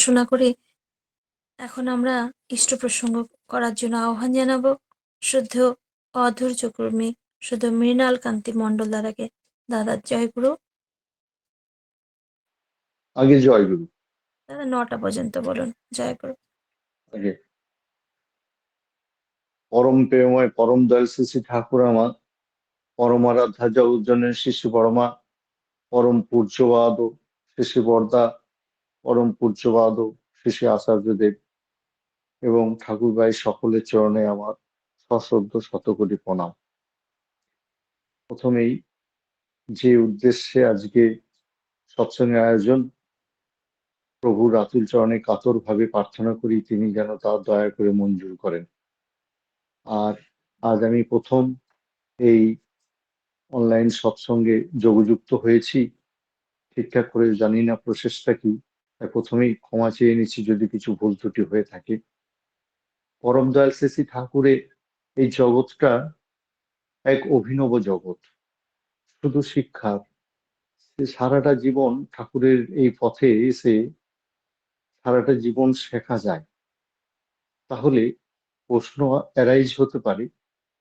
শোনা করে এখন আমরা ইষ্ট প্রসঙ্গ করার জন্য আহ্বান জানাবো শ্রদ্ধেয় অধৈর্য কর্মী শুধু মৃণাল কান্তি মণ্ডল দাদাকে। দাদা জয়গুরু। আগে জয়গুরু। দাদা 9টা পর্যন্ত বলুন। জয়গুরু। আগে পরম প্রেমময় পরম দয়াল শ্রী শ্রী ঠাকুর আমার পরমারাধ্যা জগজ্জনের শিশু পরমা পরম পূজ্যবাদ শ্রী শ্রী বরদা পরম পূজ্যবাদ শ্রী শ্রী আচার্যদেব এবং ঠাকুর ভাই সকলের চরণে আমার সশ্রদ্ধ শতকোটি প্রণাম। প্রথমেই যে উদ্দেশ্যে আজকে সৎসঙ্গের আয়োজন, প্রভুর আতুল চরণে কাতর ভাবে প্রার্থনা করি তিনি যেন তা দয়া করে মঞ্জুর করেন। আর আজ আমি প্রথম এই অনলাইন সৎসঙ্গে যোগযুক্ত হয়েছি, ঠিকঠাক করে জানি না প্রসেসটা কি, তাই প্রথমেই ক্ষমা চেয়ে নিচ্ছি যদি কিছু ভুল ত্রুটি হয়ে থাকে। পরম দয়াল শ্রী শ্রী ঠাকুরের এই জগৎটা এক অভিনব জগৎ, শুধু শিক্ষার। সারাটা জীবন ঠাকুরের এই পথে এসে সারাটা জীবন শেখা যায়। তাহলে প্রশ্ন অ্যারাইজ হতে পারে,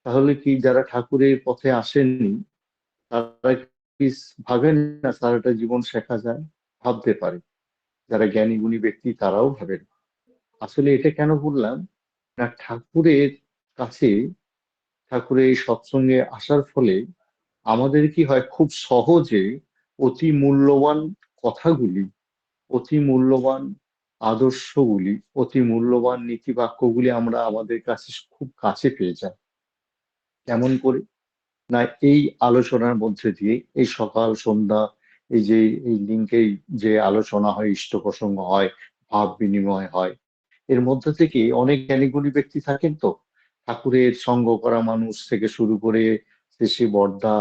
তাহলে কি যারা ঠাকুরের পথে আসেননি তারা কি ভাবেন না সারাটা জীবন শেখা যায়? ভাবতে পারে, যারা জ্ঞানী গুণী ব্যক্তি তারাও ভাবেন। আসলে এটা কেন বললাম না, ঠাকুরের কাছে ঠাকুরের এই সৎসঙ্গে আসার ফলে আমাদের কি হয়, খুব সহজে অতি মূল্যবান কথাগুলি, অতি মূল্যবান আদর্শগুলি, অতি মূল্যবান নীতি বাক্যগুলি আমরা আমাদের কাছে খুব কাছে পেয়ে যাই। কেমন করে না, এই আলোচনার মধ্যে দিয়ে এই সকাল সন্ধ্যা এই যে এই লিঙ্কে যে আলোচনা হয়, ইষ্ট প্রসঙ্গ হয়, ভাব বিনিময় হয়, এর মধ্যে থেকে অনেক জ্ঞানীগুণী ব্যক্তি থাকেন তো, ঠাকুরের সঙ্গ করা মানুষ থেকে শুরু করে শ্রী শ্রী বর্দা,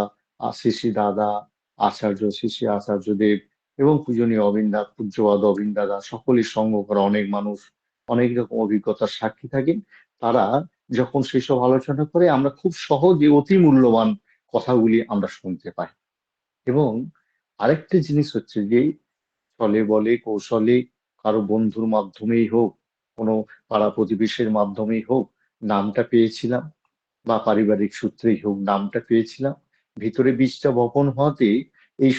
শ্রী শ্রী দাদা, আচার্য শ্রী শ্রী আচার্যদেব এবং পূজনীয় অবিন্দা পূজ্যবাদ অবিন্দ দাদা, সকলের সঙ্গ করা অনেক মানুষ অনেক রকম অভিজ্ঞতার সাক্ষী থাকেন। তারা যখন সেসব আলোচনা করে আমরা খুব সহজে অতি মূল্যবান কথাগুলি আমরা শুনতে পাই। এবং আরেকটা জিনিস হচ্ছে যে ছলে বলে কৌশলে কারো বন্ধুর মাধ্যমেই হোক, কোনো পাড়া প্রতিবেশীর মাধ্যমেই হোক নামটা পেয়েছিলাম, বা পারিবারিক সূত্রেই হোক নামটা পেয়েছিলাম, ভিতরে বীজটা বপন হওয়াতে এই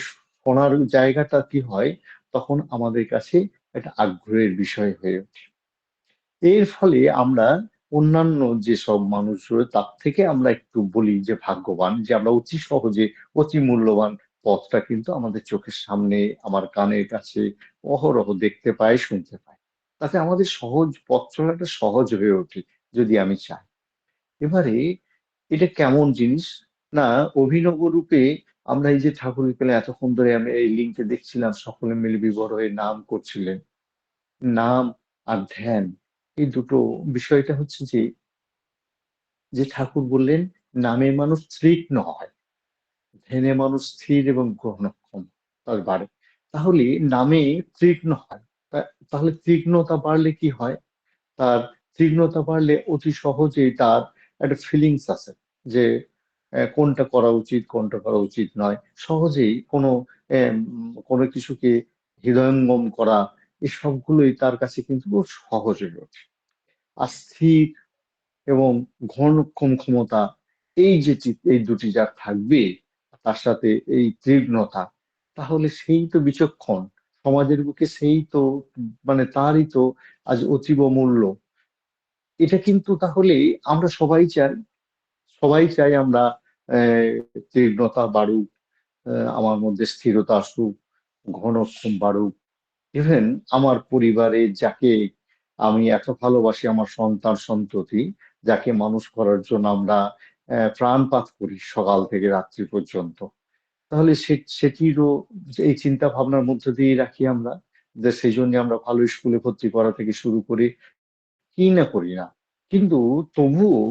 শোনার জায়গাটা কি হয়, তখন আমাদের কাছে একটা আগ্রহের বিষয় হয়ে ওঠে। এর ফলে আমরা অন্যান্য যেসব মানুষ রয়েছে তার থেকে আমরা একটু বলি যে ভাগ্যবান, যে আমরা অতি সহজে অতি মূল্যবান পথটা কিন্তু আমাদের চোখের সামনে, আমার কানের কাছে অহরহ দেখতে পাই, শুনতে পাই। তাতে আমাদের সহজ পথ চলাটা সহজ হয়ে ওঠে যদি আমি চাই। এবারে এটা কেমন জিনিস না, অভিনব রূপে আমরা এই যে ঠাকুরের পেলে এতক্ষণ ধরে আমি এই লিঙ্কে দেখছিলাম সকলে মিলে বিবর হয়ে নাম করছিলেন। নাম আর ধ্যান, এই দুটো বিষয়টা হচ্ছে যে যে ঠাকুর বললেন নামে মানুষ তৃষ্ণ হয়, ধ্যানে মানুষ স্থির এবং গ্রহণক্ষম তার বাড়ে। তাহলে নামে তৃষ্ণ হয়, তাহলে তীক্ষ্ণতা বাড়লে কি হয়, তার তীক্ষ্ণতা বাড়লে অতি সহজেই তার একটা ফিলিংস আছে যে কোনটা করা উচিত কোনটা করা উচিত নয়, সহজেই কোনো কিছুকে হৃদয়ঙ্গম করা, এই সবগুলোই তার কাছে কিন্তু খুব সহজ হয়ে ওঠে। আর স্থির এবং ঘনক্ষম ক্ষমতা, এই যে এই দুটি যার থাকবে, তার সাথে এই তীক্ষ্ণতা, তাহলে সেই তো বিচক্ষণ সমাজের বুকে, সেই তো মানে তারই তো আজ অতীব মূল্য। এটা কিন্তু তাহলে আমরা সবাই চাই, সবাই চাই আমরা আহ তীক্ষ্ণতা বাড়ুক, আমার মধ্যে স্থিরতা আসুক, ঘনক্ষম বাড়ুক। ইভেন আমার পরিবারে যাকে আমি এত ভালোবাসি, আমার সন্তান সন্ততি, যাকে মানুষ করার জন্য আমরা প্রাণপাত করি সকাল থেকে রাত্রি পর্যন্ত, তাহলে সেটিরও এই চিন্তা ভাবনার মধ্যে দিয়ে রাখি আমরা, যে সেই জন্য আমরা ভালো স্কুলে ভর্তি করা থেকে শুরু করে কি না করি না। কিন্তু তবুও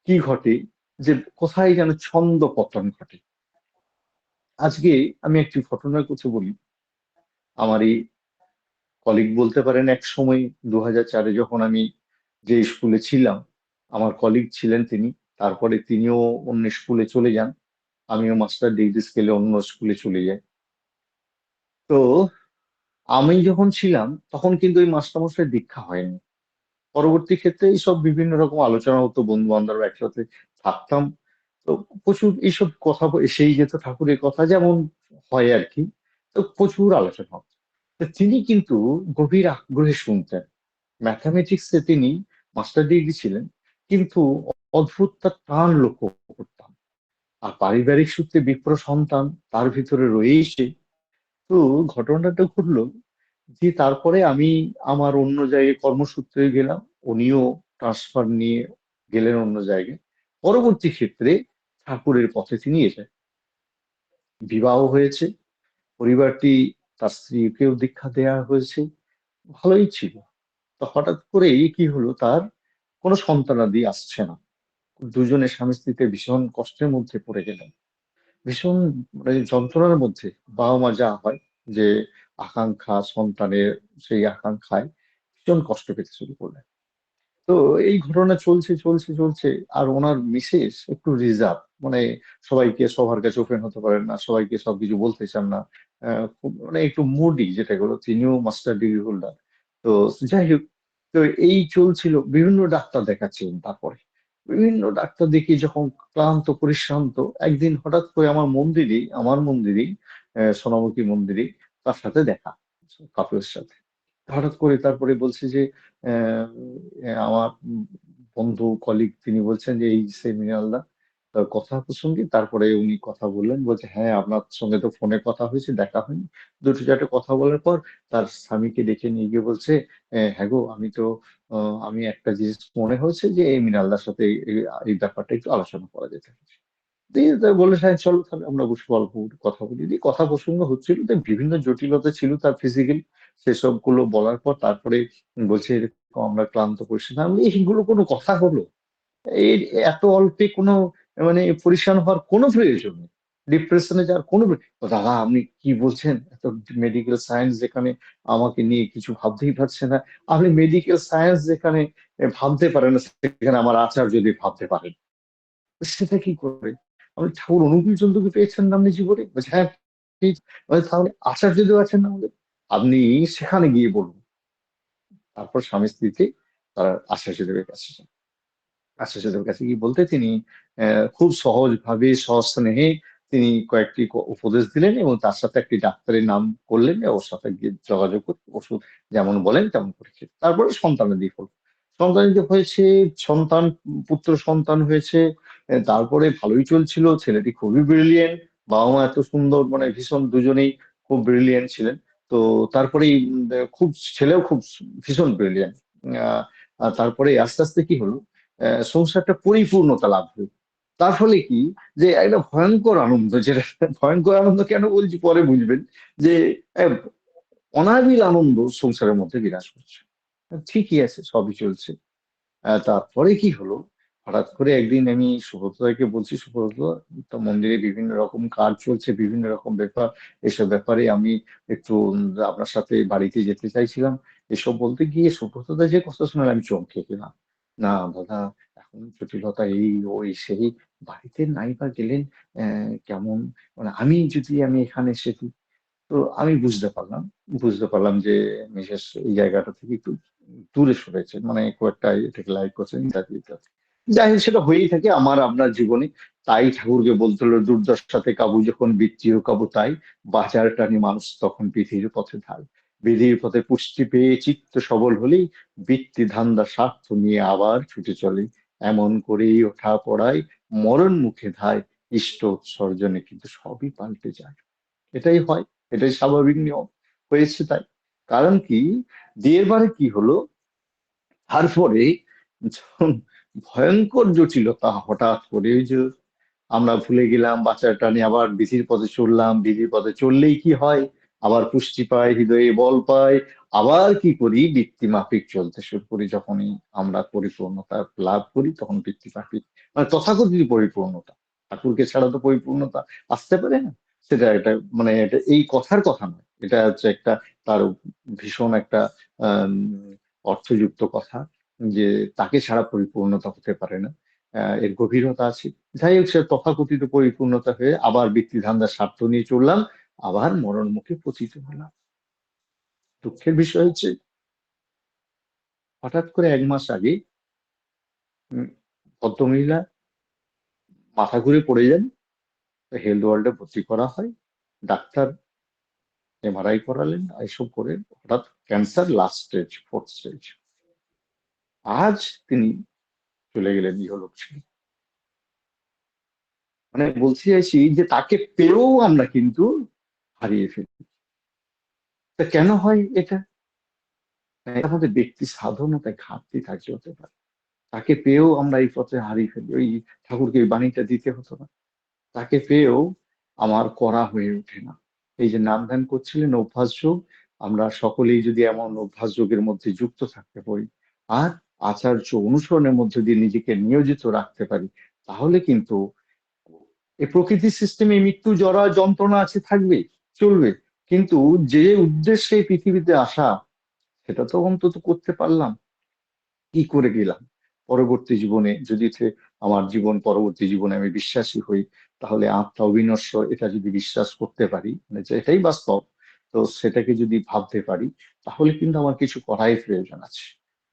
কি ঘটে, যে কোথায় যেন ছন্দ পতন ঘটে। আজকে আমি একটি ঘটনার কথা বলি। আমারই কলিগ বলতে পারেন, এক সময় 2004-এ যখন আমি যে স্কুলে ছিলাম, আমার কলিগ ছিলেন তিনি। তারপরে তিনিও অন্য স্কুলে চলে যান, আমিও মাস্টার ডিগ্রি স্কেলে অন্য স্কুলে চলে যাই। তো আমি যখন ছিলাম তখন কিন্তু ওই মাস্টারমশাই দীক্ষা হয়নি। পরবর্তী ক্ষেত্রে এইসব বিভিন্ন রকম আলোচনা হতো, বন্ধু বান্ধব একসাথে থাকতাম। তো প্রচুর এইসব কথা এসেই যেত, ঠাকুরের কথা যেমন হয় আর কি। তো প্রচুর আলোচনা হতো। তো তিনি কিন্তু গভীর আগ্রহে শুনতেন। ম্যাথামেটিক্সে তিনি মাস্টার ডিগ্রি ছিলেন, কিন্তু অদ্ভুত তার টান লক্ষ্য করতাম। আর পারিবারিক সূত্রে বিপ্র সন্তান তার ভিতরে রয়েছে। তো ঘটনাটা ঘটলো যে তারপরে আমি আমার অন্য জায়গায় কর্মসূত্রে গেলাম, উনিও ট্রান্সফার নিয়ে গেলেন অন্য জায়গায়। পরবর্তী ক্ষেত্রে ঠাকুরের পথে তিনি এসে বিবাহ হয়েছে, পরিবারটি তার স্ত্রীকেও দীক্ষা দেওয়া হয়েছে, ভালোই ছিল। তো হঠাৎ করেই কি হলো, তার কোনো সন্তানাদি আসছে না। দুজনে স্বামী স্ত্রীতে ভীষণ কষ্টের মধ্যে পড়ে গেলেন, ভীষণ মানে যন্ত্রণার মধ্যে। বাবা মা যা হয় যে আকাঙ্ক্ষা সন্তানের, সেই আকাঙ্ক্ষায় ভীষণ কষ্ট পেতে শুরু করলেন। তো এই ঘটনা চলছে চলছে চলছে। আর ওনার মিসেস একটু রিজার্ভ, মানে সবাইকে সবার কাছে ওপেন হতে পারেন না, সবাইকে সবকিছু বলতে চান না। খুব মানে একটু মুডি যেটা হলো, তিনিও মাস্টার ডিগ্রি হোল্ডার। তো যাই হোক, তো এই চলছিল, বিভিন্ন ডাক্তার দেখাচ্ছিলেন। তারপরে বিভিন্ন ডাক্তার দেখিয়ে যখন ক্লান্ত পরিশ্রান্ত, একদিন হঠাৎ করে আমার মন্দিরেই সোনামুখী মন্দিরে তার সাথে দেখা, কাপের সাথে। হঠাৎ করে তারপরে বলছে যে আহ, আমার বন্ধু কলিগ তিনি বলছেন যে এই সেমিনাল দা কথা প্রসঙ্গে। তারপরে উনি কথা বললেন, বলছে হ্যাঁ আপনার সঙ্গে তো ফোনে কথা হয়েছে, দেখা হয়নি। দুটো চারটে কথা বলার পর তার স্বামীকে ডেকে নিয়ে গিয়ে বলছে, হ্যাঁ গো আমি তো আমি একটা জিনিস মনে হয়েছে যে এই মৃণালদার সাথে এই ব্যাপারটা একটু আলোচনা করা যেতে পারে। দিয়ে তা বললে হ্যাঁ চলো তাহলে আমরা বসে গল্প করি, কথা বলি। দিয়ে কথা প্রসঙ্গ হচ্ছিল, তো বিভিন্ন জটিলতা ছিল তার ফিজিক্যাল, সেসব গুলো বলার পর তারপরে বলছে এরকম আমরা ক্লান্ত পরিশ্রান্ত। আমি বলি, এইগুলো কোনো কথা হলো? এই এত অল্পে কোনো মানে পরিশ্রান হওয়ার কোনো প্রয়োজন নেই, ডিপ্রেশনে যাওয়ার কোনো দাদা আপনি কি বলছেন, এত মেডিকেল সায়েন্স যেখানে আমাকে নিয়ে কিছু ভাবতেই পারছে না। আপনি মেডিকেল সায়েন্স যেখানে ভাবতে পারেন না, সেখানে আমার আচার যদি ভাবতে পারেন, সেটা কি করে? আপনি ঠাকুর অনুকূল চন্দ্রকে পেয়েছেন না আপনি জীবনে? বলছে, হ্যাঁ পেয়েছি। বলছে, তাহলে আচার্যদেব আছেন না আমাদের, আপনি সেখানে গিয়ে বলুন। তারপর স্বামী স্ত্রীকে তারা আচার্যদেবের কাছে যান। আচার্যদেবের কাছে গিয়ে বলতে তিনি খুব সহজ ভাবে সস্নেহে তিনি কয়েকটি উপদেশ দিলেন, এবং তার সাথে একটি ডাক্তারের নাম করলেন, ওর সাথে গিয়ে যোগাযোগ করে ওষুধ যেমন বলেন তেমন করে খেতে। তারপরে সন্তানাদি হল। সন্তানাদি হয়েছে, সন্তান পুত্র সন্তান হয়েছে। তারপরে ভালোই চলছিল, ছেলেটি খুবই ব্রিলিয়েন্ট। বাবা মা এত সুন্দর, মানে ভীষণ দুজনেই খুব ব্রিলিয়েন্ট ছিলেন। তো তারপরে খুব ছেলেও খুব ভীষণ ব্রিলিয়েন্ট। তারপরে আস্তে আস্তে কি হলো, সংসারটা পরিপূর্ণতা লাভ হলো। তার ফলে কি, যে একটা ভয়ঙ্কর আনন্দ, যেটা ভয়ঙ্কর আনন্দ কেন বলছি পরে বুঝবেন, যে আহ, অনাবিল আনন্দ সংসারের মধ্যে বিরাজ করছে। ঠিকই আছে, সবই চলছে। তারপরে কি হলো, হঠাৎ করে একদিন আমি সুব্রতদাকে বলছি, সুব্রত তো মন্দিরে বিভিন্ন রকম কাজ চলছে, বিভিন্ন রকম ব্যাপার, এসব ব্যাপারে আমি একটু আপনার সাথে বাড়িতে যেতে চাইছিলাম। এসব বলতে গিয়ে সুব্রতদা যে কথা শুনে আমি চমকে গেলাম। না দাদা, এখন জটিলতা এই ওই সেই, বাড়িতে নাই বা গেলেন কেমন, মানে আমি এখানে এসে তো আমি বুঝতে পারলাম যে মিসেস এই জায়গাটা থেকে একটু দূরে সরেছে, মানে খুব একটা এটাকে লাইক করছেন ইত্যাদি ইত্যাদি। যাই হোক, সেটা হয়েই থাকে আমার আপনার জীবনে। তাই ঠাকুরকে বলতে হলো, দুর্দশাতে কাবু যখন বৃত্তিও কাবু তাই, বাঁচার টানে মানুষ তখন বিধির পথে ধায়। বিধির পথে পুষ্টি পেয়ে চিত্ত সবল হলেই বৃত্তি ধান্দা স্বার্থ নিয়ে আবার ছুটে চলে। এমন করেই ওঠা পড়ায় মরণ মুখে ধায়, ইষ্ট উৎসর্জনে কিন্তু সবই পাল্টে যায়। এটাই হয়, এটাই স্বাভাবিক নিয়ম, হয়েছে তাই। কারণ কি, বিয়ের বারে কি হলো, তারপরে যখন ভয়ঙ্কর জটিলতা হঠাৎ করে, ওই যে আমরা ভুলে গেলাম বাচ্চাটা টানে, আবার বিধির পথে চললাম, বিধির পথে চললেই কি হয়, আবার পুষ্টি পায়, হৃদয়ে বল পায়। আবার কি করি, বৃত্তি মাফিক চলতে শুরু করি। যখনই আমরা পরিপূর্ণতা লাভ করি, তখন বৃত্তি মাফিক, মানে তথাকথিত পরিপূর্ণতা, ঠাকুরকে ছাড়া তো পরিপূর্ণতা আসতে পারে না। সেটা এটা, মানে এটা এই কথার কথা নয়, এটা হচ্ছে একটা তার ভীষণ একটা আহ অর্থযুক্ত কথা, যে তাকে ছাড়া পরিপূর্ণতা হতে পারে না। এর গভীরতা আছে। যাই হোক, সে তথাকথিত পরিপূর্ণতা হয়ে আবার ব্যক্তি ধান্দার স্বার্থ নিয়ে চললাম, আবার মরণ মুখে পতিত হলাম। দুঃখের বিষয় হচ্ছে হঠাৎ করে 1 মাস আগে উম, ভদ্রমহিলা মাথা ঘুরে পড়ে যান, হেলথ ওয়ার্ল্ডে ভর্তি করা হয়। ডাক্তার এমআরআই করালেন, এসব করে হঠাৎ cancer last stage, 4th stage. আজ তিনি চলে গেলেন ইহলোক ছেড়ে। মানে বলতে চাইছি যে তাকে পেয়েও আমরা কিন্তু হারিয়ে ফেলি। তা কেন হয় এটা? এটা আমাদের ব্যক্তি সাধনতায় ঘাটতি থাকছে, হতে পারে। তাকে পেয়েও আমরা এই পথে হারিয়ে ফেলি। ওই ঠাকুরকে এই বাণীটা দিতে হতো না? তাকে পেয়েও আমার করা হয়ে ওঠে না। এই যে নাম ধ্যান করছিলেন অভ্যাস যোগ, আমরা সকলেই যদি এমন অভ্যাস যোগের মধ্যে যুক্ত থাকতে পারি আর আচার্য অনুসরণের মধ্যে দিয়ে নিজেকে নিয়োজিত রাখতে পারি, তাহলে কিন্তু এই প্রকৃতির সিস্টেমে মৃত্যু জরা যন্ত্রণা আছে, থাকবে, চলবে, কিন্তু যে উদ্দেশ্যে এই পৃথিবীতে আসা সেটা তো অন্তত করতে পারলাম। কি করে গেলাম পরবর্তী জীবনে, যদি আমার জীবন পরবর্তী জীবনে আমি বিশ্বাসী হই, তাহলে আত্মা অবিনশ্বর এটা যদি বিশ্বাস করতে পারি, মানে যে এটাই বাস্তব, তো সেটাকে যদি ভাবতে পারি, তাহলে কিন্তু আমার কিছু করাই প্রয়োজন আছে।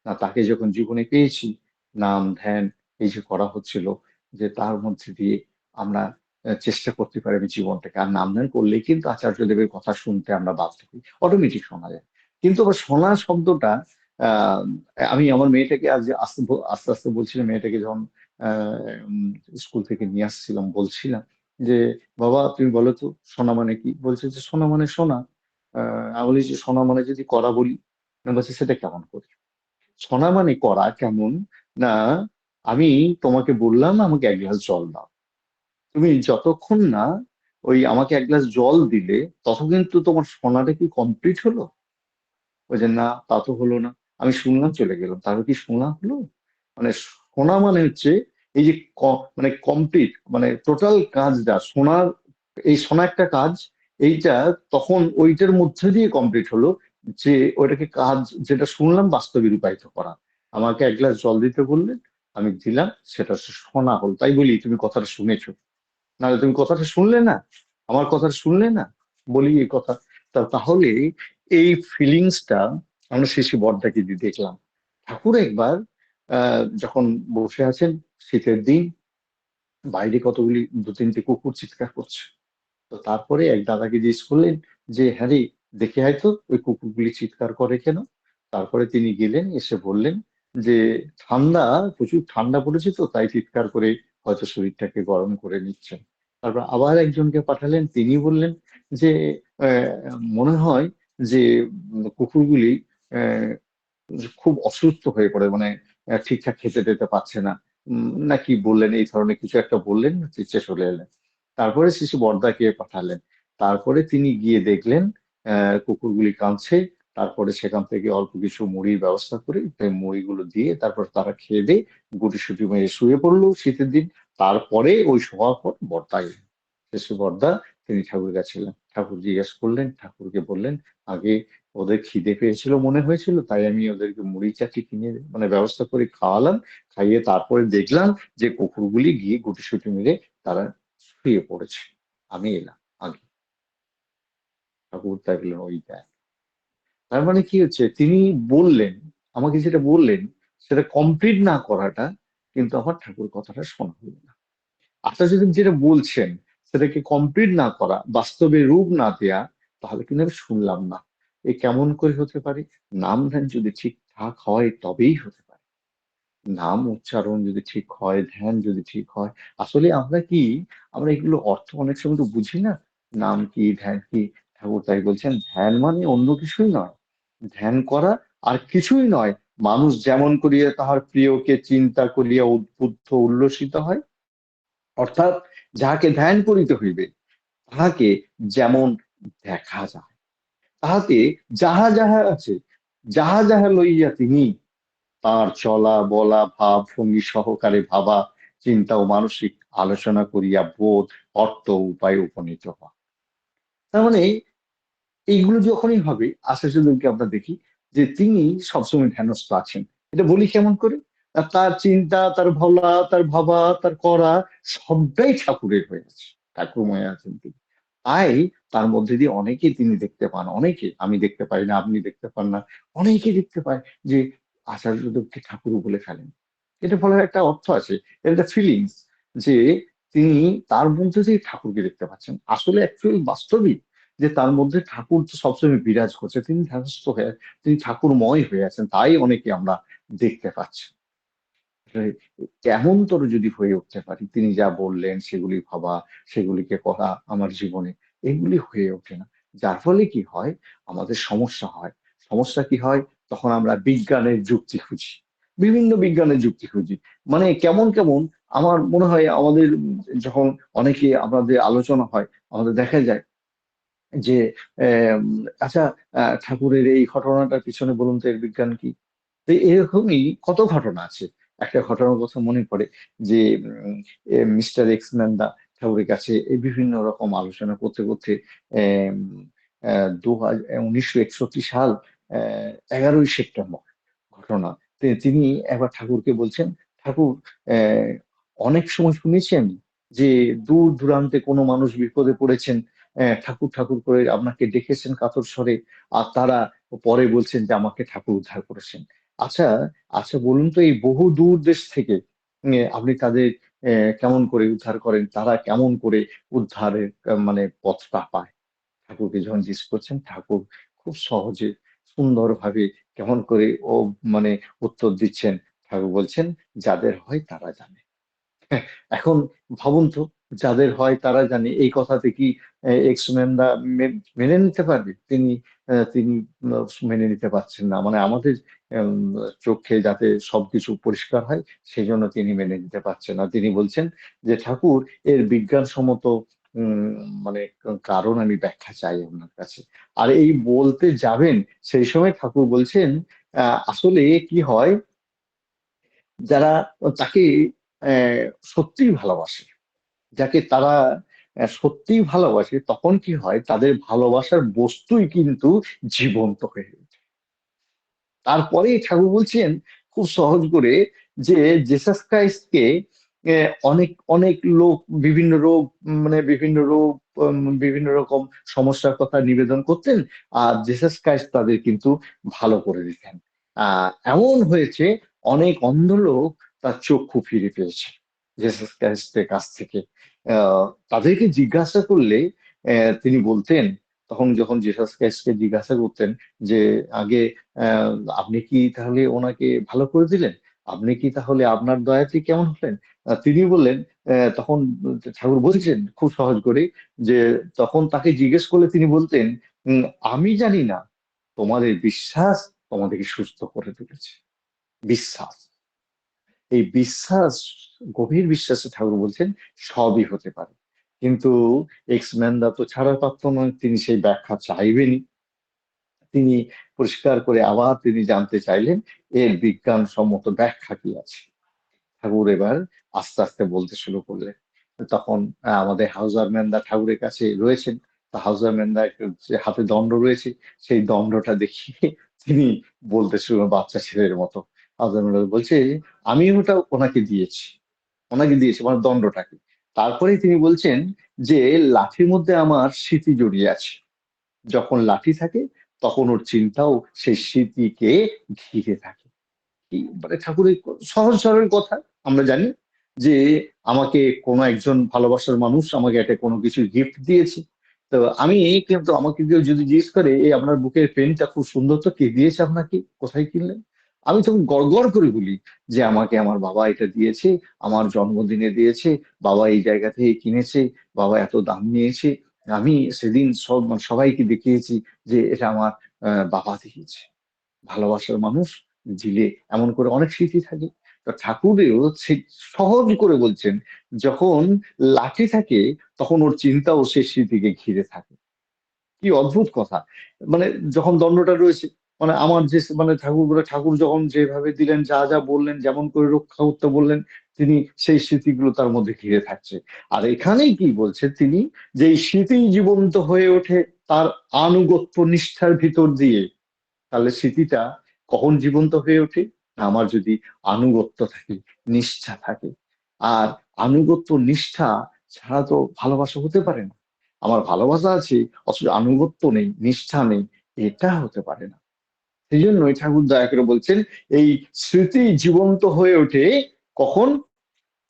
না, তাকে যখন জীবনে পেয়েছি, নাম ধ্যান এই যে করা হচ্ছিল, যে তার মধ্যে দিয়ে আমরা চেষ্টা করতে পারি আমি জীবনটাকে, আর নাম ধ্যান করলেই কিন্তু আচার্যদেবের কথা শুনতে আমরা বাধ্য হই, অটোমেটিক শোনা যায়। কিন্তু আবার শোনা শব্দটা, আহ আমি আমার মেয়েটাকে আজ আস্তে আস্তে আস্তে বলছিলাম, মেয়েটাকে যখন স্কুল থেকে নিয়ে আসছিলাম, বলছিলাম যে বাবা তুমি বলো তো সোনা মানে কি? বলছে যে সোনা মানে সোনা। আমি বলি যে সোনা মানে যদি করা বলি? বলছে সেটা কেমন করে? সোনা মানে করা কেমন? না, আমি তোমাকে বললাম আমাকে 1 গ্লাস জল দাও, তুমি যতক্ষণ না ওই আমাকে 1 গ্লাস জল দিলে, তত কিন্তু তোমার সোনাটা কি কমপ্লিট হলো? ওই যে না, তা তো হলো না। আমি শুনলাম চলে গেলাম, তারপর কি শোনা হলো? মানে শোনা মানে হচ্ছে এই যে মানে কমপ্লিট, মানে টোটাল কাজটা শোনার, এই শোনা একটা কাজ, এইটা তখন ওইটার মধ্যে দিয়ে কমপ্লিট হলো, যে ওইটাকে কাজ যেটা শুনলাম বাস্তবে রূপায়িত করা। আমাকে 1 গ্লাস জল দিতে বললেন, আমি দিলাম, সেটা হচ্ছে শোনা হলো। তাই বলি তুমি কথাটা শুনেছো, নাহলে তুমি কথাটা শুনলে না, আমার কথাটা শুনলে না, বলি এই কথা। তাহলে এই ফিলিংসটা আমরা শেষে বর্দাকে দিয়ে দেখলাম। ঠাকুর একবার যখন বসে আছেন শীতের দিন, বাইরে কতগুলি 2-3টে কুকুর চিৎকার করছে। তো তারপরে এক দাদাকে জিজ্ঞেস করলেন যে হ্যাঁ রে, দেখে হয়তো ওই কুকুরগুলি চিৎকার করে কেন? তারপরে তিনি গেলেন, এসে বললেন যে ঠান্ডা, প্রচুর ঠান্ডা পড়েছে তো তাই চিৎকার করে হয়তো শরীরটাকে গরম করে নিচ্ছেন। তারপর আবার একজনকে পাঠালেন, তিনি বললেন যে মনে হয় যে কুকুরগুলি আহ, খুব অসুস্থ হয়ে পড়ে, মানে ঠিকঠাক খেতে টেতে পাচ্ছে না, নাকি বললেন, এই ধরনের কিছু একটা বললেন, চেঁচে চলে এলেন। তারপরে শিশু বর্দাকে পাঠালেন। তারপরে তিনি গিয়ে দেখলেন কুকুরগুলি কাঁদছে। তারপরে সেখান থেকে অল্প কিছু মুড়ির ব্যবস্থা করে সেই মুড়িগুলো দিয়ে তারপর তারা খেয়ে দিয়ে গুটিসুটি মেরে শুয়ে পড়লো শীতের দিন। তারপরে ওই শোয়ার পর বর্দা এলেন। শিশু বর্দা, তিনি ঠাকুরের কাছে এলেন, ঠাকুর জিজ্ঞেস করলেন, ঠাকুরকে বললেন আগে ওদের খিদে পেয়েছিল মনে হয়েছিল, তাই আমি ওদেরকে মুড়ি চাটি কিনে মানে ব্যবস্থা করে খাওয়ালাম। খাইয়ে তারপরে দেখলাম যে কুকুরগুলি গিয়ে গুটিসুটি মেরে তারা শুয়ে পড়েছে, আমি এলাম আগে। ঠাকুর দেখলেন ওই দেখ। তার মানে কি হচ্ছে, তিনি বললেন, আমাকে যেটা বললেন সেটা কমপ্লিট না করাটা কিন্তু আমার ঠাকুর কথাটা শোনা হলো না। আচ্ছা, যদি যেটা বলছেন সেটাকে কমপ্লিট না করা, বাস্তবে রূপ না দেয়া, তাহলে কিন্তু আমি শুনলাম না। এ কেমন করে হতে পারে? নাম ধ্যান যদি ঠিকঠাক হয় তবেই হতে পারে। নাম উচ্চারণ যদি ঠিক হয়, ধ্যান যদি ঠিক হয়। আসলে আমরা কি, আমরা এগুলো অর্থ অনেক সময় তো বুঝি না। নাম কি, ধ্যান কি? ঠাকুর তাই বলছেন ধ্যান মানে অন্য কিছুই নয়। ধ্যান করা আর কিছুই নয়, মানুষ যেমন করিয়া তাহার প্রিয়কে চিন্তা করিয়া উদ্বুদ্ধ উল্লসিত হয়, অর্থাৎ যাহাকে ধ্যান করিতে হইবে তাহাকে যেমন দেখা যায়, তাহাতে যাহা যাহা আছে, যাহা যাহা লইয়া তিনি তার চলা বলা ভাব ভঙ্গি সহকারে ভাবা চিন্তা ও মানসিক আলোচনা করিয়া বোধ অর্থ উপায় উপনীত হওয়া। তার মানে এইগুলো যখনই হবে, আশ্চর্যজনকে আমরা দেখি যে তিনি সবসময় ধ্যানস্থ আছেন। এটা বলি কেমন করে? তার চিন্তা, তার ভাবনা, তার ভাবা, তার করা সবটাই ঠাকুরের হয়ে আছে, ঠাকুরময় আছেন তিনি। তাই তার মধ্যে দিয়ে অনেকেই তিনি দেখতে পান, অনেকে, আমি দেখতে পাই না, আপনি দেখতে পান না, অনেকে দেখতে পায় যে আচার্যদেবকে ঠাকুর বলে ফেলেন। এটা বলার একটা অর্থ আছে, এটা একটা ফিলিংস, যে তিনি তার মধ্যে দিয়ে ঠাকুরকে দেখতে পাচ্ছেন। আসলে অ্যাকচুয়ালি বাস্তবিক যে তার মধ্যে ঠাকুর তো সবসময় বিরাজ করছে, তিনি ঠাকুরস্থ হয়ে, তিনি ঠাকুরময় হয়ে আছেন, তাই অনেকে আমরা দেখতে পাচ্ছি। আসলে কেমনতর যদি হয়ে উঠতে পারি, তিনি যা বললেন সেগুলি ভাবা, সেগুলিকে করা আমার জীবনে, এগুলি হয়ে ওঠে না। যার ফলে কি হয়, আমাদের সমস্যা হয়। সমস্যা কি হয়, তখন আমরা বিজ্ঞানের যুক্তি খুঁজি, বিভিন্ন বিজ্ঞানের যুক্তি খুঁজি। মানে কেমন কেমন, আমার মনে হয় আমাদের যখন অনেকে আমাদের আলোচনা হয়, আমাদের দেখা যায় যে আম, আচ্ছা, ঠাকুরের এই ঘটনাটার পিছনে বলুন তো এর বিজ্ঞান কি। তো এরকমই কত ঘটনা আছে। একটা ঘটনার কথা মনে পড়ে যে মিস্টার এক্স ম্যানদা ঠাকুরের কাছে এই বিভিন্ন রকম আলোচনা করতে করতে আম, 1961 সাল 11ই সেপ্টেম্বর ঘটনা। তিনি একবার ঠাকুরকে বলছেন, ঠাকুর, আহ, অনেক সময় শুনেছি আমি যে দূর দূরান্তে কোনো মানুষ বিপদে পড়েছেন, ঠাকুর ঠাকুর করে আপনাকে ডেকেছেন কাতর স্বরে, আর তারা পরে বলছেন যে আমাকে ঠাকুর উদ্ধার করেছেন। আচ্ছা, আচ্ছা বলুন তো, এই বহু দূর দেশ থেকে আপনি তাদের কেমন করে উদ্ধার করেন, তারা কেমন করে উদ্ধারের মানে পথটা পায়? ঠাকুরকে যখন জিজ্ঞেস করছেন, ঠাকুর খুব সহজে সুন্দরভাবে কেমন করে ও মানে উত্তর দিচ্ছেন। ঠাকুর বলছেন, যাদের হয় তারা জানে। হ্যাঁ, এখন ভাবুন তো, যাদের হয় তারা জানে, এই কথাতে কি এক্সম্যানরা মেনে নিতে পারবে? তিনি মেনে নিতে পারছেন না। মানে আমাদের চোখে যাতে সবকিছু পরিষ্কার হয়, সেই জন্য তিনি মেনে নিতে পারছেন না। তিনি বলছেন যে ঠাকুর, এর বিজ্ঞানসম্মত উম মানে কারণ আমি ব্যাখ্যা চাই আপনার কাছে। আর এই বলতে যাবেন, সেই সময় ঠাকুর বলছেন, আসলে কি হয়, যারা তাকে আহ, সত্যিই ভালোবাসে, যাকে তারা সত্যিই ভালোবাসে, তখন কি হয়, তাদের ভালোবাসার বস্তুই কিন্তু জীবন্ত হয়ে ওঠে। তারপরেই ঠাকুর বলছেন খুব সহজ করে যে জেসাস ক্রাইস্টকে অনেক অনেক লোক বিভিন্ন রোগ, মানে বিভিন্ন রোগ, বিভিন্ন রকম সমস্যার কথা নিবেদন করতেন, আর জেসাস ক্রাইস্ট তাদের কিন্তু ভালো করে দিতেন। এমন হয়েছে, অনেক অন্ধ লোক তার চক্ষু ফিরে পেয়েছে জেসাস ক্রাইস্টের কাছ থেকে। তাদেরকে জিজ্ঞাসা করলে তিনি বলতেন, তখন যখন জেসাস ক্রাইস্টকে জিজ্ঞাসা করতেন যে আগে আহ, আপনি কি তাহলে ওনাকে ভালো করে দিলেন, আপনি কি তাহলে আপনার দয়াতে কেমন হলেন, তিনি বললেন, তখন ঠাকুর বলছেন খুব সহজ করে যে তখন তাকে জিজ্ঞেস করলে তিনি বলতেন, "উম, আমি জানি না, তোমাদের বিশ্বাস তোমাদেরকে সুস্থ করে তুলেছে। বিশ্বাস, এই বিশ্বাস, গভীর বিশ্বাসে ঠাকুর বলছেন সবই হতে পারে। কিন্তু এক্স ম্যানদা তো ছাড়াপ্রাপ্ত নয়, তিনি সেই ব্যাখ্যা চাইবেনই। তিনি পরিষ্কার করে আবার তিনি জানতে চাইলেন এর বিজ্ঞানসম্মত ব্যাখ্যা কি আছে। ঠাকুর এবার আস্তে আস্তে বলতে শুরু করলেন। তখন আমাদের হাউজার ম্যানদা ঠাকুরের কাছে রয়েছেন। তা হাউজার ম্যানদা যে হাতে দণ্ড রয়েছে, সেই দণ্ডটা দেখিয়ে তিনি বলতে শুরু, বাচ্চা ছেলের মতো। হাউজার ম্যানদা বলছে, আমি ওটা ওনাকে দিয়েছি, ওনাকে দিয়েছি মানে দণ্ডটাকে। তারপরে তিনি বলছেন যে লাঠির মধ্যে আমার স্মৃতি জড়িয়ে আছে, যখন লাঠি থাকে তখন ওর চিন্তাও সেই স্মৃতিকে ঘিরে থাকে। কি মানে ঠাকুরের সহজ সরল কথা, আমরা জানি যে আমাকে কোনো একজন ভালোবাসার মানুষ আমাকে একটা কোনো কিছু গিফট দিয়েছে। তো আমি, কিন্তু আমাকে কেউ যদি জিজ্ঞেস করে, এই আপনার বুকের পেনটা খুব সুন্দর, তো কে দিয়েছে আপনাকে, কোথায় কিনলেন, আমি তখন গড় করে বলি যে আমাকে আমার বাবা এটা দিয়েছে, আমার জন্মদিনে দিয়েছে, বাবা এই জায়গা থেকে কিনেছে, বাবা এত দাম নিয়েছে। আমি সেদিন সবাইকে দেখিয়েছি যে এটা আমার বাবা দিয়েছে। ভালোবাসার মানুষ দিলে এমন করে অনেক স্মৃতি থাকে। তো ঠাকুরেও সহজ করে বলছেন, যখন লাঠি থাকে তখন ওর চিন্তাও সে স্মৃতিকে ঘিরে থাকে। কি অদ্ভুত কথা। মানে যখন দণ্ডটা রয়েছে, মানে আমার যে মানে ঠাকুর যখন যেভাবে দিলেন, যা যা বললেন, যেমন করে রক্ষা করতে বললেন, তিনি সেই স্মৃতিগুলো তার মধ্যে ঘিরে থাকছে। আর এখানেই কি বলছে তিনি, যে এই স্মৃতি জীবন্ত হয়ে ওঠে তার আনুগত্য নিষ্ঠার ভিতর দিয়ে। তাহলে স্মৃতিটা কখন জীবন্ত হয়ে ওঠে, আমার যদি আনুগত্য থাকে, নিষ্ঠা থাকে। আর আনুগত্য নিষ্ঠা ছাড়া তো ভালোবাসা হতে পারে না। আমার ভালোবাসা আছে অথচ আনুগত্য নেই, নিষ্ঠা নেই, এটা হতে পারে না। সেই জন্যই ঠাকুর দয়া করে বলছেন, এই স্মৃতি জীবন্ত হয়ে ওঠে কখন?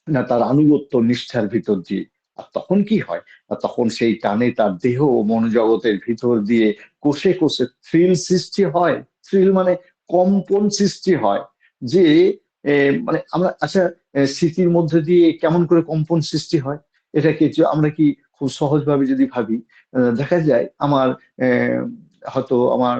না তার আনুগত্য নিষ্ঠার ভিতর দিয়ে। আর তখন কি হয়? আর তখন সেই টানে তার দেহ ও মনোজগতের ভিতর দিয়ে কোষে কোষে থ্রিল সৃষ্টি হয়। থ্রিল মানে কম্পন সৃষ্টি হয়। যে মানে আমরা আচ্ছা, স্মৃতির মধ্যে দিয়ে কেমন করে কম্পন সৃষ্টি হয়? এটাকে আমরা কি খুব সহজভাবে যদি ভাবি, দেখা যায় আমার আহ, হয়তো আমার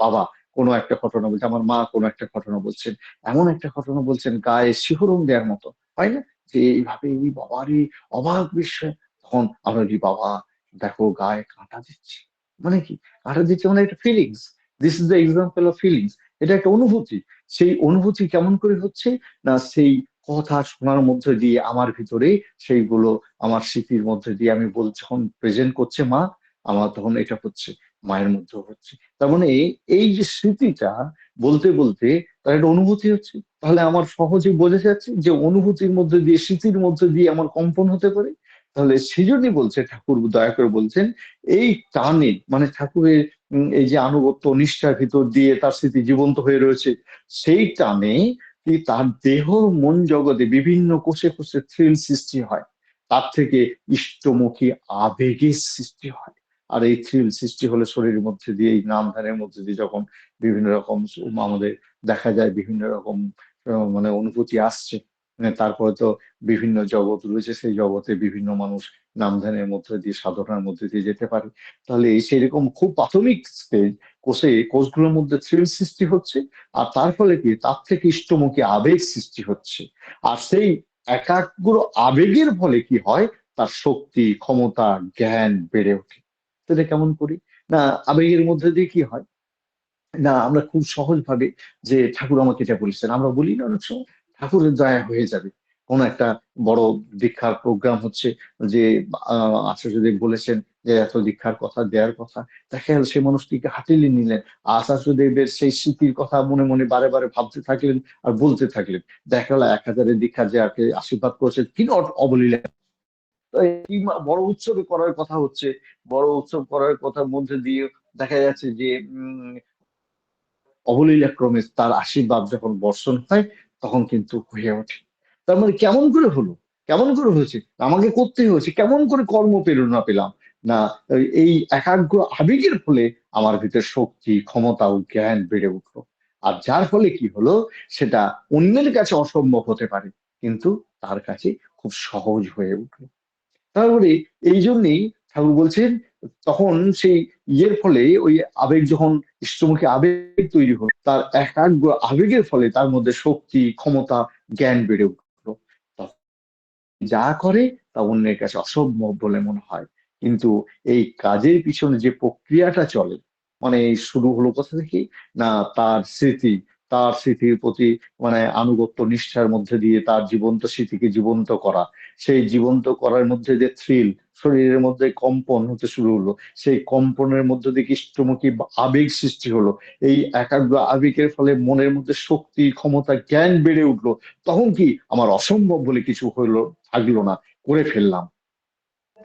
বাবা কোনো একটা ঘটনা বলছে, আমার মা কোনো একটা ঘটনা বলছেন, এমন একটা ঘটনা বলছেন গায়ে শিহরণ দেওয়ার মতো, হয় না? যে এইভাবে এই বাবারই অবাক বিস্ময়। তখন আমরা কি, বাবা দেখো গায়ে কাঁটা দিচ্ছে, মানে কি কাঁটা দিচ্ছে, মানে একটা feelings. This is the example of feelings. এটা একটা অনুভূতি। সেই অনুভূতি কেমন করে হচ্ছে? না সেই কথা শোনার মধ্যে দিয়ে আমার ভিতরে সেইগুলো, আমার স্মৃতির মধ্যে দিয়ে আমি যখন প্রেজেন্ট করছে মা, আমার তখন এটা হচ্ছে, মায়ের মধ্যে হচ্ছে। তার মানে এই যে স্মৃতিটা বলতে বলতে তার একটা অনুভূতি হচ্ছে। তাহলে আমার সহজে বোঝা যাচ্ছে যে অনুভূতির মধ্যে দিয়ে, স্মৃতির মধ্যে দিয়ে আমার কম্পন হতে পারে। তাহলে সেজন্যই বলছে ঠাকুর দয়া করে বলছেন, এই টানে মানে ঠাকুরের এই যে আনুগত্য নিষ্ঠার ভিতর দিয়ে তার স্মৃতি জীবন্ত হয়ে রয়েছে, সেই টানে কি তার দেহ মন জগতে বিভিন্ন কোষে কোষে থ্রিল সৃষ্টি হয়। তার থেকে ইষ্টমুখী আবেগের সৃষ্টি হয়। আর এই থ্রিল সৃষ্টি হলে শরীরের মধ্যে দিয়ে, এই নাম ধ্যানের মধ্যে দিয়ে যখন বিভিন্ন রকম আমাদের দেখা যায়, বিভিন্ন রকম মানে অনুভূতি আসছে, তারপরে তো বিভিন্ন জগৎ রয়েছে, সেই জগতে বিভিন্ন মানুষ নাম ধ্যানের মধ্যে দিয়ে, সাধনার মধ্যে দিয়ে যেতে পারে। তাহলে সেরকম খুব প্রাথমিক স্টেজ, কোষগুলোর মধ্যে থ্রিল সৃষ্টি হচ্ছে। আর তার ফলে কি, তার থেকে ইষ্টমুখী আবেগ সৃষ্টি হচ্ছে। আর সেই একাগ্র আবেগের ফলে কি হয়? তার শক্তি, ক্ষমতা, জ্ঞান বেড়ে ওঠে। সেটা কেমন করি? না আবেগের মধ্যে দিয়ে কি হয়? না আমরা খুব সহজ ভাবে, যে ঠাকুর আমাকে এটা বলেছেন, আমরা বলি না অনেক সময় ঠাকুরের দয়া হয়ে যাবে। কোন একটা বড় দীক্ষার প্রোগ্রাম হচ্ছে, যে আচার্যদেব বলেছেন যে এত দীক্ষার কথা দেওয়ার কথা, দেখা গেল সেই মানুষটিকে হাতিয়ে নিলেন, আচার্যদেবের সেই স্মৃতির কথা মনে মনে বারে বারে ভাবতে থাকলেন আর বলতে থাকলেন। দেখা গেল 1000-এর দীক্ষা যে আকে আশীর্বাদ করেছেন তিনি অবলীলায়। তো এই বড় উৎসবে করার কথা হচ্ছে, বড় উৎসব করার কথার মধ্যে দিয়ে দেখা যাচ্ছে যে অবলীলাক্রমে তার আশীর্বাদ যখন বর্ষণ হয়, তখন কিন্তু হয়ে ওঠে। তার মানে কেমন করে হলো? কেমন করে হয়েছে? আমাকে করতেই হয়েছে। কেমন করে কর্ম প্রেরণা পেলাম? না এই একাগ্র আবেগের ফলে আমার ভিতরে শক্তি, ক্ষমতা ও জ্ঞান বেড়ে উঠলো। আর যার ফলে কি হলো, সেটা অন্যের কাছে অসম্ভব হতে পারে, কিন্তু তার কাছে খুব সহজ হয়ে উঠলো। তারপরে এই জন্যেই ঠাকুর বলছেন, তখন সেই ইয়ের ফলে ওই আবেগ যখন, ইষ্টমুখী আবেগ তৈরি হলো, তার একাগ্র আবেগের ফলে তার মধ্যে শক্তি, ক্ষমতা, জ্ঞান বেড়ে উঠলো। তখন যা করে তা অন্যের কাছে অসম্ভব বলে মনে হয়। কিন্তু এই কাজের পিছনে যে প্রক্রিয়াটা চলে, মানে এই শুরু হলো কোথা থেকে? না তার স্মৃতি, তার স্মৃতির প্রতি মানে আনুগত্য নিষ্ঠার মধ্যে দিয়ে তার জীবন্ত স্মৃতিকে জীবন্ত করা, সেই জীবন্ত করার মধ্যে যে থ্রিল, শরীরের মধ্যে কম্পন হতে শুরু হলো, সেই কম্পনের মধ্যে দিয়ে ইষ্টমুখী আবেগ সৃষ্টি হলো। এই একাগ্র আবেগের ফলে মনের মধ্যে শক্তি, ক্ষমতা, জ্ঞান বেড়ে উঠলো। তখন কি আমার অসম্ভব বলে কিছু হলো, থাকলো না, করে ফেললাম।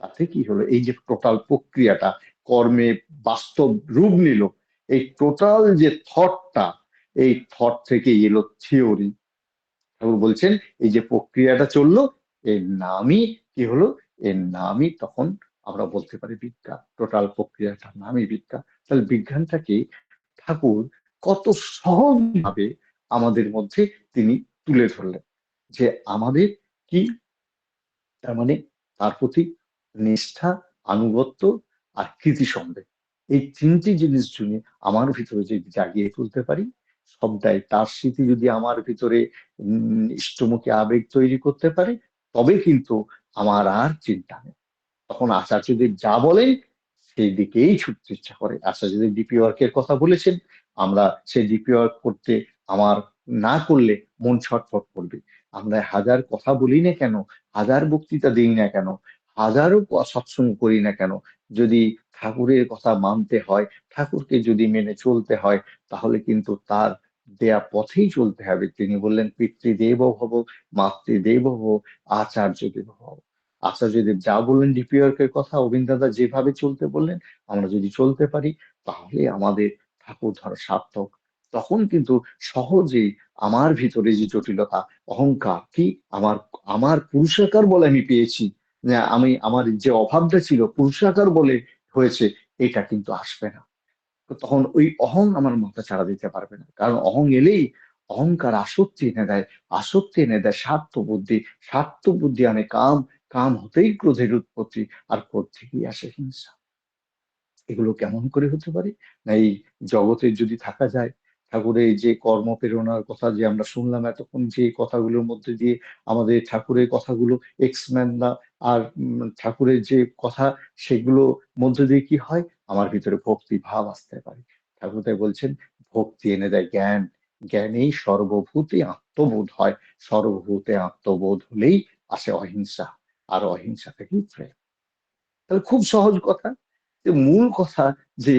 তাতে কি হলো, এই যে টোটাল প্রক্রিয়াটা কর্মে বাস্তব রূপ নিল, এই টোটাল যে থটটা, এই থট থেকে এলো থিওরি। ঠাকুর বলছেন এই যে প্রক্রিয়াটা চললো, এর নামই কি হলো? এর নামই তখন আমরা বলতে পারি বিজ্ঞান। টোটাল প্রক্রিয়াটার নামই বিজ্ঞান। তাহলে বিজ্ঞানটাকে ঠাকুর কত সহজ ভাবে আমাদের মধ্যে তিনি তুলে ধরলেন, যে আমাদের কি, তার মানে তার প্রতি নিষ্ঠা, আনুগত্য আর কৃতিসম্পদ, এই তিনটি জিনিস যদি আমার ভিতরে যদি জাগিয়ে তুলতে পারি, সবটাই তার স্মৃতি যদি আমার ভিতরে ইষ্টমুখী আবেগ তৈরি করতে পারে, তবে কিন্তু আমার আর চিন্তা নেই। তখন আচার্যদেব যা বলেন সেই দিকেই ছুটতে ইচ্ছা করে। আচার্যদেব ডিপি ওয়ার্কের কথা বলেছেন, আমরা সেই ডিপি ওয়ার্ক করতে, আমার না করলে মন ছটফট করবে। আমরা হাজার কথা বলি না কেন, হাজার বক্তৃতা দিই না কেন, হাজারো সৎসঙ্গ করি না কেন, যদি ঠাকুরের কথা মানতে হয়, ঠাকুরকে যদি মেনে চলতে হয়, তাহলে কিন্তু তার দেয়া পথেই চলতে হবে। তিনি বললেন পিতৃদেব ভব, মাতৃদেব ভব, আচার্য দেব ভব। আচার্যদেব যা বললেন ডিপিওয়ার্কের কথা, অবিন দাদা যেভাবে চলতে বললেন, আমরা যদি চলতে পারি তাহলে আমাদের ঠাকুর ধরা সার্থক। তখন কিন্তু সহজেই আমার ভিতরে যে জটিলতা, অহংকার কি, আমার আমার পুরুষাকার বলে আমি পেয়েছি, যে আমি আমার যে অভাবটা ছিল পুরুষাকার বলে হয়েছে, এটা কিন্তু আসবে না। তো তখন ওই অহং আমার মাথা ছাড়া দিতে পারবে না, কারণ অহং এলেই অহংকার আসক্তি এনে দেয়, আসক্তি এনে দেয় স্বার্থ বুদ্ধি, স্বার্থ বুদ্ধি আনে কাম, কাম হতেই ক্রোধের উৎপত্তি, আর ক্রোধ থেকেই আসে হিংসা। এগুলো কেমন করে হতে পারে? না এই জগতে যদি থাকা যায়, ঠাকুরের এই যে কর্ম প্রেরণার কথা যে আমরা শুনলাম এতক্ষণ, যে কথাগুলোর মধ্যে দিয়ে আমাদের ঠাকুরের কথাগুলো এক্সম্যান না, আর ঠাকুরের যে কথা সেগুলো মধ্যে দিয়ে কি হয়, আমার ভিতরে ভক্তি ভাব আসতে পারে। ঠাকুর তাই বলছেন, ভক্তি এনে দেয় জ্ঞান, জ্ঞানেই সর্বভূতে আত্মবোধ হয়, সর্বভূতে আত্মবোধ হলেই আসে অহিংসা, আর অহিংসা থেকেই প্রেম। তাহলে খুব সহজ কথা, যে মূল কথা, যে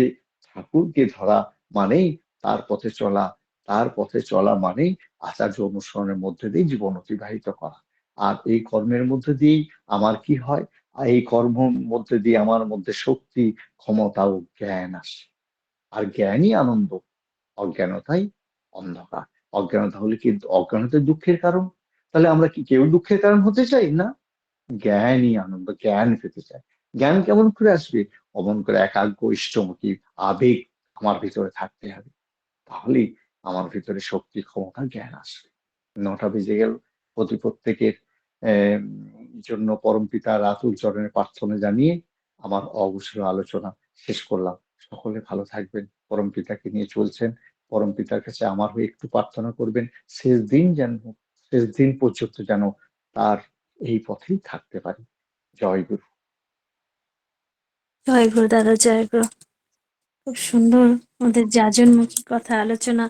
ঠাকুরকে ধরা মানেই তার পথে চলা, তার পথে চলা মানেই আচার্য অনুসরণের মধ্যে দিয়ে জীবন অতিবাহিত করা। আর এই কর্মের মধ্যে দিয়েই আমার কি হয়, আর এই কর্মের মধ্যে দিয়ে আমার মধ্যে শক্তি, ক্ষমতা ও জ্ঞান আসে। আর জ্ঞানই আনন্দ, অজ্ঞানতাই অন্ধকার। অজ্ঞানতা হলে কি, অজ্ঞানতা দুঃখের কারণ। তাহলে আমরা কি কেউ দুঃখের কারণ হতে চাই না? জ্ঞানই আনন্দ, জ্ঞান পেতে চায়। জ্ঞান কেমন করে আসবে? অমন করে একাগ্র ইষ্টমুখী আবেগ আমার ভিতরে থাকতে হবে, তাহলেই আমার ভিতরে শক্তি, ক্ষমতা, জ্ঞান আসবে। 9টা বেজে গেল। প্রত্যেকের আহ জন্য পরমপিতা রাতুল চরণে প্রার্থনা জানিয়ে আমার অবসর আলোচনা শেষ করলাম। সকলে ভালো থাকবেন, পরমপিতাকে নিয়ে চলছেন, পরমপিতার কাছে আমার হয়ে একটু প্রার্থনা করবেন, শেষ দিন যেন, শেষ দিন পর্যন্ত যেন তার এই পথেই থাকতে পারি। জয় গুরু। জয় গুরু দাদা, জয় গুরু। খুব সুন্দর আমাদের যাজনমুখী কথা আলোচনা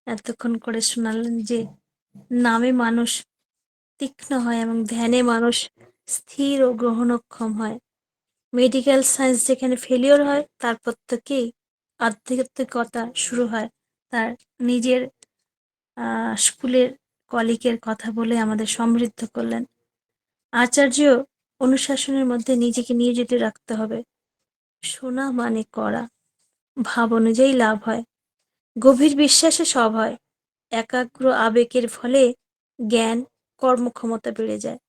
এতক্ষণ করে শোনালেন, যে নামে মানুষ তীক্ষ্ণ হয় এবং ধ্যানে মানুষ স্থির ও গ্রহণক্ষম হয়। মেডিকেল সায়েন্স যেখানে ফেলিওর হয়, তারপর থেকেই আধ্যাত্মিকতা শুরু হয়। তার নিজের স্কুলের কলিগের কথা বলে আমাদের সমৃদ্ধ করলেন। আচার্য অনুশাসনের মধ্যে নিজেকে নিয়োজিত রাখতে হবে। শোনা মানে করা, ভাব অনুযায়ী লাভ হয়, গভীর বিশ্বাসে সব হয়, একাগ্র আবেগের ফলে জ্ঞান, কর্মক্ষমতা বেড়ে যায়।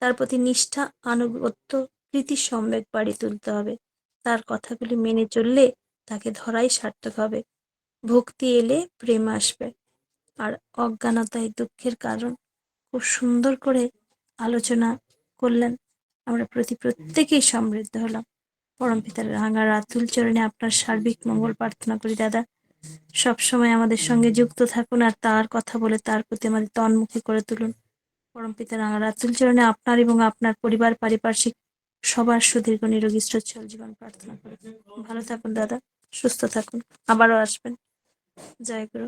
তার প্রতি নিষ্ঠা, আনুগত্য, প্রীতি সম্বেক বাড়ি তুলতে হবে। তার কথাগুলি মেনে চললে তাকে ধরাই সার্থক হবে। ভক্তি এলে প্রেম আসবে, আর অজ্ঞানতাই দুঃখের কারণ। খুব সুন্দর করে আলোচনা করলেন। আমরা প্রত্যেকেই সমৃদ্ধ হলাম। পরমপিতার রাঙা রাতুল চরণে আপনার সার্বিক মঙ্গল প্রার্থনা করি দাদা। সবসময় আমাদের সঙ্গে যুক্ত থাকুন, আর তার কথা বলে তার প্রতি আমাদের তন্মুখী করে তুলুন। পরমপিতার রাঙা রাতুল চরণে আপনার এবং আপনার পরিবার, পারিপার্শ্বিক সবার সুদীর্ঘ নিরোগী সচ্ছল জীবন প্রার্থনা করি। ভালো থাকুন দাদা, সুস্থ থাকুন, আবারও আসবেন। জয় গুরু।